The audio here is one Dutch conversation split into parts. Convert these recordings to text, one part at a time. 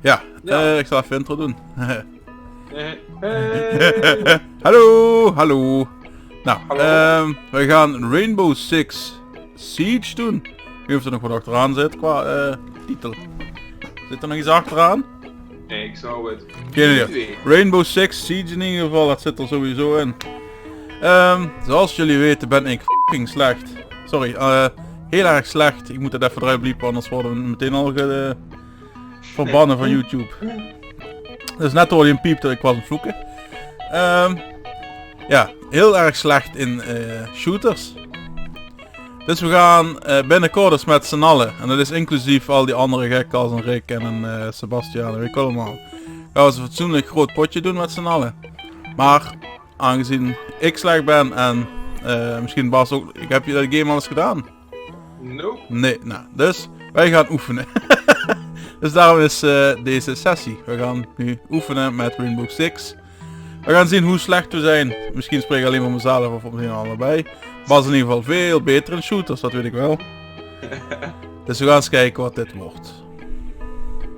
Ja, Ja. ik zal even intro doen. Hey. Hallo. Nou, Hallo. we gaan Rainbow Six Siege doen. Ik weet niet of er nog wat achteraan zit qua titel. Zit er nog iets achteraan? Nee, ik zou het Geen niet idee. weten. Rainbow Six Siege in ieder geval, dat zit er sowieso in. Zoals jullie weten ben ik f***ing slecht. Sorry, heel erg slecht. Ik moet het even eruit bliepen, anders worden we meteen al verbannen van YouTube. Dus net hoorde je een piep dat ik was aan het vloeken. Ja, heel erg slecht in shooters. Dus we gaan binnenkort eens met z'n allen, en dat is inclusief al die andere gekken als een Rick en een Sebastian en weet ik allemaal. Gaan we eens een fatsoenlijk groot potje doen met z'n allen. Maar aangezien ik slecht ben en misschien Bas ook, heb je dat game al eens gedaan? Nope. Nee, nou, dus wij gaan oefenen. Dus daarom is deze sessie. We gaan nu oefenen met Rainbow Six. We gaan zien hoe slecht we zijn. Misschien spreek ik alleen maar mezelf of misschien allebei. Bas in ieder geval veel beter in shooters, dat weet ik wel. Dus we gaan eens kijken wat dit wordt.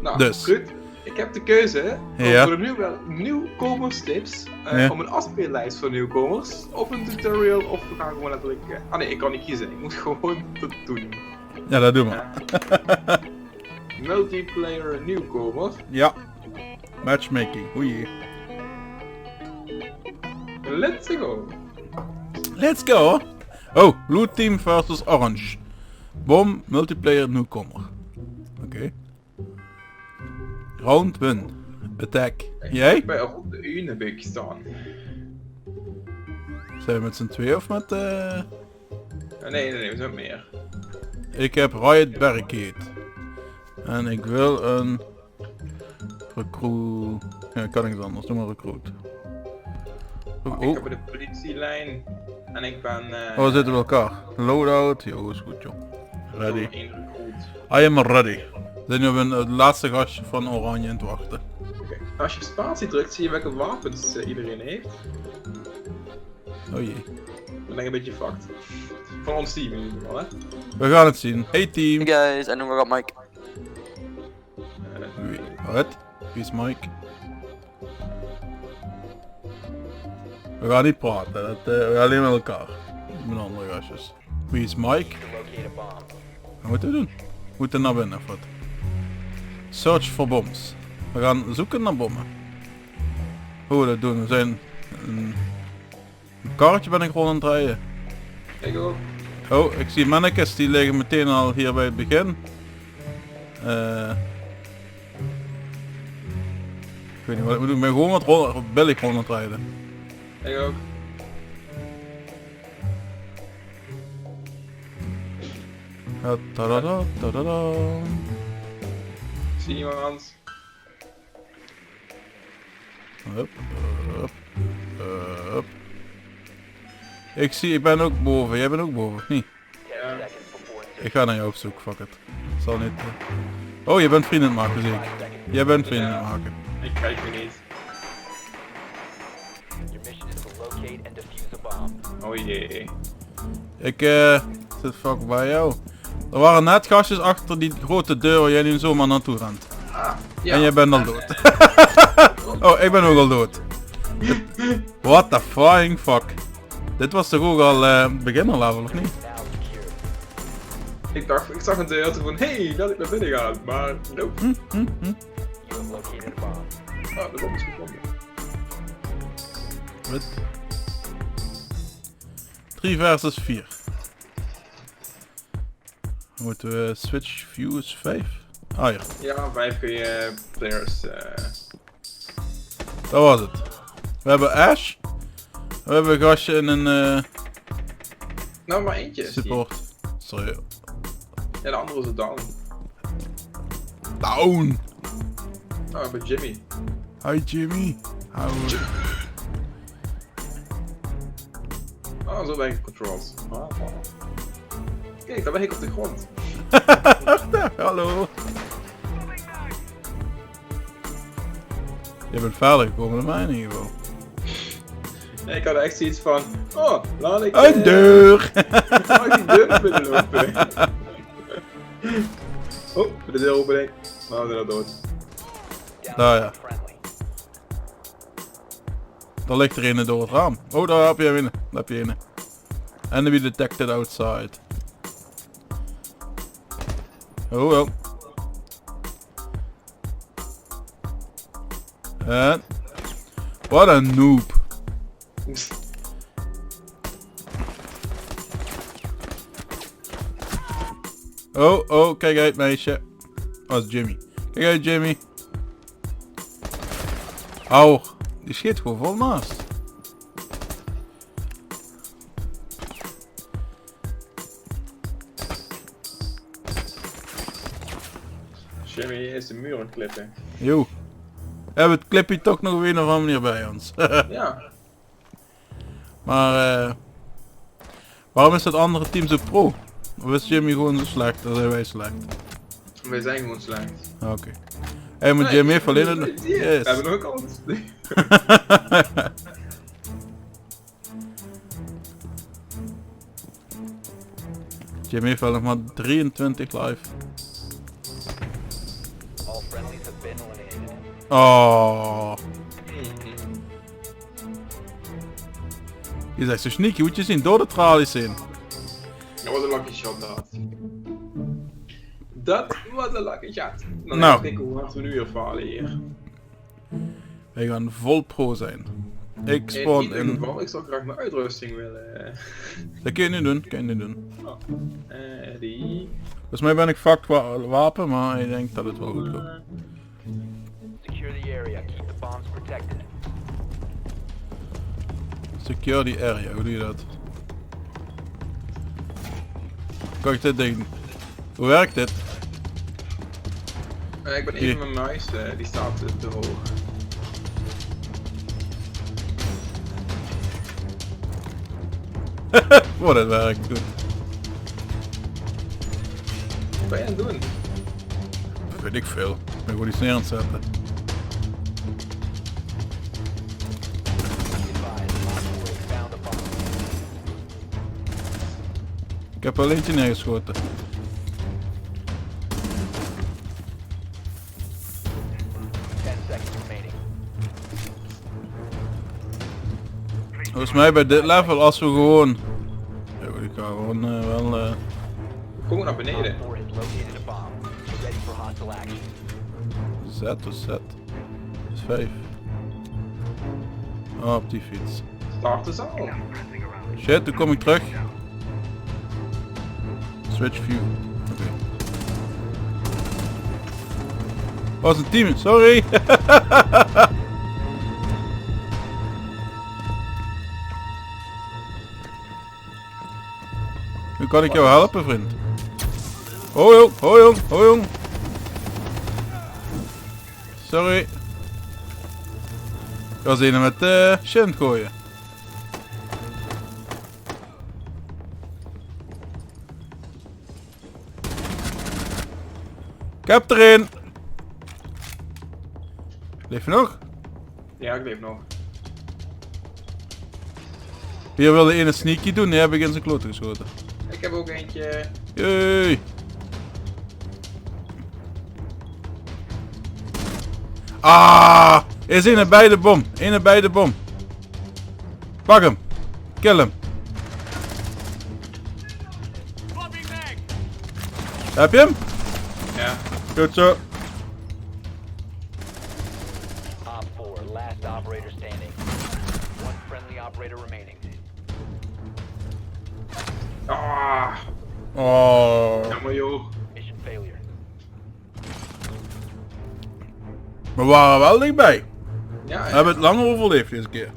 Nou, Dus. goed. Ik heb de keuze Ja. voor de nieuwkomers tips, Ja. om een afspeellijst voor nieuwkomers, of een tutorial, of we gaan gewoon letterlijk... nee, ik kan niet kiezen. Ik moet gewoon het doen. Ja, dat doen we. Multiplayer nieuwkomer. Ja. Matchmaking, oei. Let's go. Let's go. Oh, Blue Team versus Orange. Bom, multiplayer nieuwkomer. Oké. Round win. Attack. Jij? Bij op de U heb ik staan. Zijn we met z'n twee of met Nee, we zijn meer. Ik heb Riot Barricade. En ik wil een recruit. Ja, kan ik het anders? Doe maar recruit. Ik heb de politielijn en ik ben... Oh, we zitten bij elkaar. Loadout. Jo, is goed joh. Ready. één recruit. I am ready. We zijn nu op het laatste gastje van Oranje aan het wachten. Oké. Als je spatie drukt, zie je welke wapens iedereen heeft. Oh jee. Dan ben ik een beetje fucked. Van ons team in ieder geval, hè. We gaan het zien. Hey team. Hey guys, and we got Mike. Wat? Wie is Mike? We gaan niet praten. We gaan alleen met elkaar. Met andere gastjes. Wie is Mike? Wat moeten we doen? We moeten naar binnen of wat? Search for bombs. We gaan zoeken naar bommen. Hoe we dat doen? We zijn... Een karretje ben ik gewoon aan het rijden. Ik ook. Oh, ik zie mannetjes die liggen meteen al hier bij het begin. Ik weet niet wat ik moet doen. Ik ben gewoon wat billig gewoon aan het rijden. Ik ook. Ja, tadada, tadada. Zie iemand. Hup, hup, hup. Ik ben ook boven. Jij bent ook boven, of niet? Ja. Ik ga naar jou op zoek, fuck it. Zal niet... Oh, je bent vrienden aan het maken zeker. Jij bent vrienden aan het maken. Ik kijk er niet. Oh jee. Ik zit fuck bij jou. Er waren net gastjes achter die grote deur waar jij nu zomaar naartoe rent. Ja. En jij bent al dood. Oh, ik ben ook al dood. What the flying fuck. Dit was toch ook al beginner level of niet? Ik zag een deur toen van, hey, laat ik naar binnen gaan, maar nope. Ah, de bom is gevonden. Wat? 3 versus 4. Moeten we switch views 5? Ah ja, Ja, 5 kun je players... dat was het. We hebben Ash. We hebben een gastje in een Nou, maar eentje. zie je. support. Sorry. Ja, de andere is het down. Down! Oh, we hebben Jimmy. Hi Jimmy. How... Oh, zo ben ik controls. Kijk, daar ben ik op de grond. Hallo. Je bent verder gekomen dan mij in ieder geval. Nee, ik had echt zoiets van, oh, laat ik... Een deur! Laat ik die deur binnenlopen. Oh, de deur opening. Nou, we zijn al dood. Daar ja. Daar ligt er een door het raam. Oh, daar heb je een. Daar heb je een. Enemy detected outside. Oh wel. En... Wat een noob. Oh, kijk uit meisje. Dat is Jimmy. Kijk uit Jimmy. Au, die schiet gewoon vol naast. Jimmy is de muur aan het klippen. Jo. Hebben het clipje toch nog op een of andere manier bij ons. Ja. Maar waarom is dat andere team zo pro? Of is Jimmy gewoon zo slecht? Dan zijn wij slecht. Wij zijn gewoon slecht. Oké. Hey, maar Jimmy heeft alleen een... We Yes. hebben nog een kans. Jimmy heeft wel nog maar 23 live. Oh. Je zegt zo sneaky, moet je zien, door de tralies heen. Dat was een lucky shot dat. Dat was een lucky shot. Dan Nou. even kijken hoe hard we nu weer falen hier. Wij gaan vol pro zijn. Ik spawn In ieder in... geval, ik zou graag mijn uitrusting willen. Dat kun je niet doen, kun je niet doen. Die... Volgens mij ben ik fucked wapen, maar ik denk dat het wel goed komt. Secure the area. Keep the bombs protected. Secure the area, hoe doe je dat? Kan ik dit ding? Hoe werkt dit? Ik ben even mijn muis, die staat te hoog. Oh, dat werkt goed. Wat ben je aan het doen? Dat weet ik veel. Ik ben gewoon iets neer aan het zetten. Be advised, Op 4 found a bomb. Ik heb er eentje neergeschoten. 10 seconds remaining. Volgens mij bij dit level als we gewoon... Ja, ik ga gewoon wel... Kom naar beneden. Op 4 has located a bomb. Ready for hostile action. Z of Z. Dat is 5. Oh, op die fiets. Starten ze al. Shit, toen kom ik terug. Switch view. Oké. Was een team, sorry! Nu kan ik jou helpen, vriend. Hoi jong, hoi jong, hoi jong. Sorry. Ik was een met shin gooien. Ik heb erin. Leef je nog? Ja, ik leef nog. Hier wilde een sneaky doen, die heb ik in zijn kloten geschoten. Ik heb ook eentje. Jee. Ah! Er is een bij de bom. Een bij de bom. Pak hem. Kill hem. Heb je hem? Ja. Goed zo. Op 4, last operator standing. One friendly operator remaining. Ah, Oh. jammer joh. Mission failure. We waren wel dichtbij. Ja, We hebben het lang overleefd deze keer.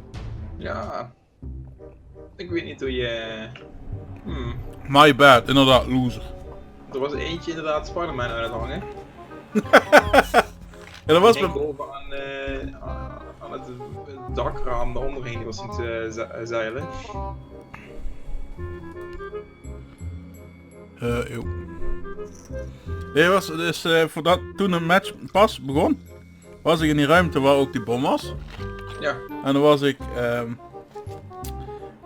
ja. Ik weet niet hoe je... My bad, inderdaad, loser. Er was eentje inderdaad Spider-Man uit het hangen. Ja, dat was Ik met... denk boven aan het dakraam daaronderheen, die was niet zeilen. Eeuw. Nee, was dus voordat toen een match pas begon, was ik in die ruimte waar ook die bom was. Ja. En dan was ik,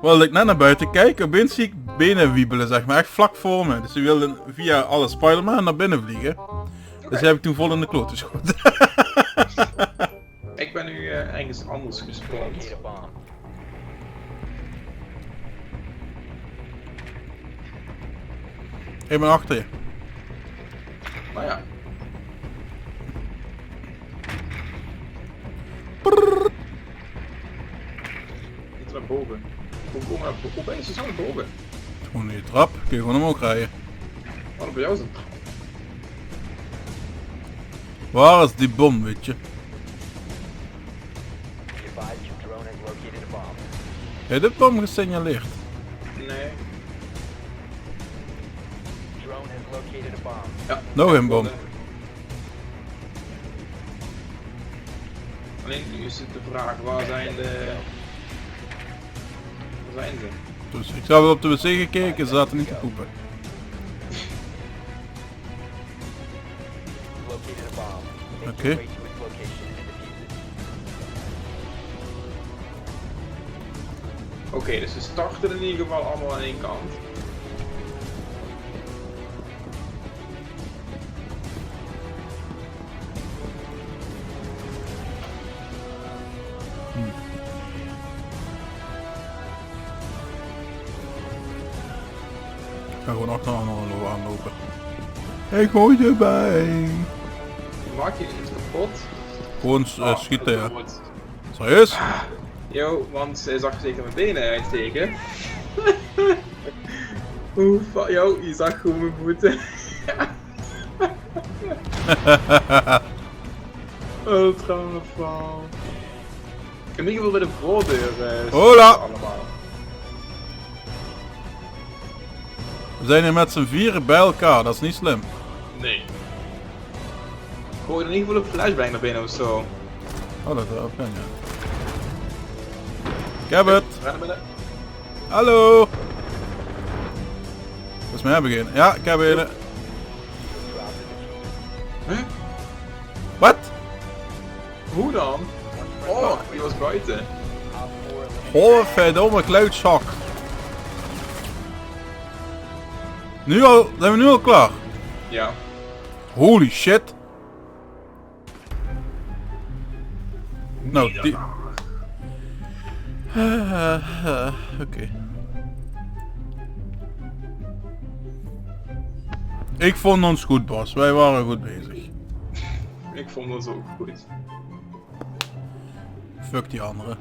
wilde ik net naar buiten kijken, opeens zie ik benen wiebelen, zeg maar, echt vlak voor me. Dus die wilden via alle Spider-Man naar binnen vliegen. Dus die heb ik toen vol in de kloot geschoten. ergens anders gespawnd. Locate a bomb. Ik ben achter je. Nou ja. Niet naar boven. Kom maar opeens, ze zijn naar boven. Gewoon die trap. Kun je gewoon omhoog rijden. Wat bij jou is het? Waar is die bom, weet je? Be advised your drone has located a bomb. Heb je de bom gesignaleerd? Nee. Drone has located a bomb. Ja. Nog een bom. Alleen nu is het de vraag, waar zijn ze? Dus ik heb op de wc gekeken, ze zaten niet te poepen. Located a bomb. Make Oké. your way to its location and defuse it. Oké, dus ze starten in ieder geval allemaal aan één kant. Ik ga gewoon achteraan aanlopen. Ik gooi erbij. Maak je iets kapot? Gewoon Ah, schieten, ja. goed. Serieus? Yo, want zij zag zeker mijn benen uitsteken. Yo, je zag gewoon mijn voeten. Ultra van. In ieder geval bij de voordeur. Hola! Allemaal. We zijn hier met z'n vieren bij elkaar, dat is niet slim. Nee. Gooi in ieder geval een flashbang naar binnen of zo. Oh, dat kan ja. Ik heb het. Ren naar binnen. Hallo. Dat is mijn begin. Ja, ik heb een. Huh? Wat? Hoe dan? Oh, die was buiten. Oh, verdomme kluitschak. Nu al, zijn we nu al klaar? Ja. Holy shit. Nou, die... Oké. Ik vond ons goed, Bas. Wij waren goed bezig. Ik vond dat ook goed. Fuck die anderen.